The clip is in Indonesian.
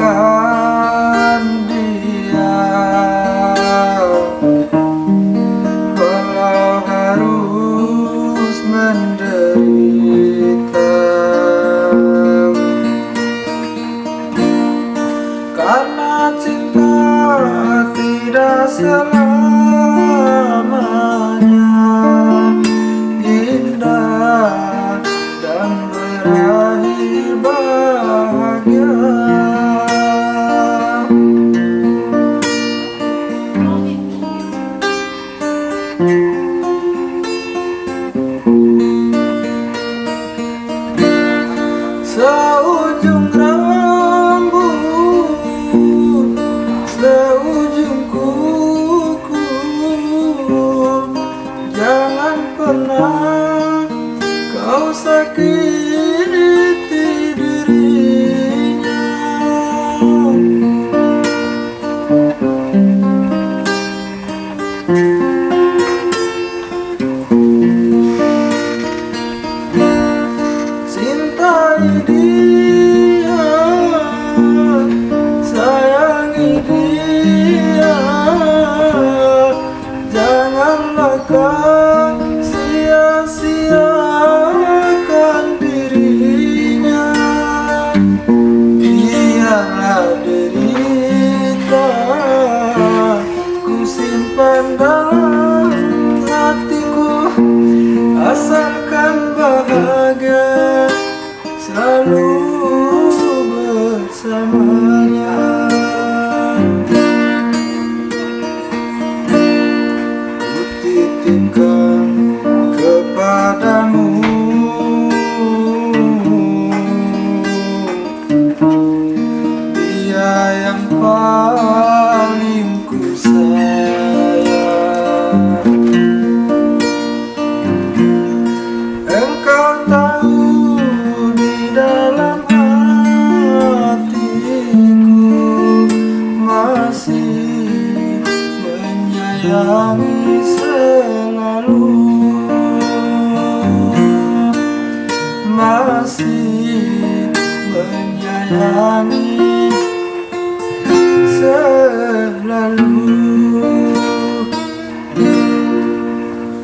lupakan dia, walau harus menderita. Karena cinta tidak selamanya indah dan berakhir bahagia. Seujung rambut, seujung kuku, jangan pernah kau sakiti dirinya. Cintai dia, sayangi dia, janganlah kau sia-siakan dirinya. Biarlah derita ku simpan dalam hatiku, asalkan bahagia selalu bersamanya. Ku titipkan kepadamu dia yang paling ku sayang. Engkau tahu di dalam hatiku masih menyayangi selalu, masih menyayangi selalu.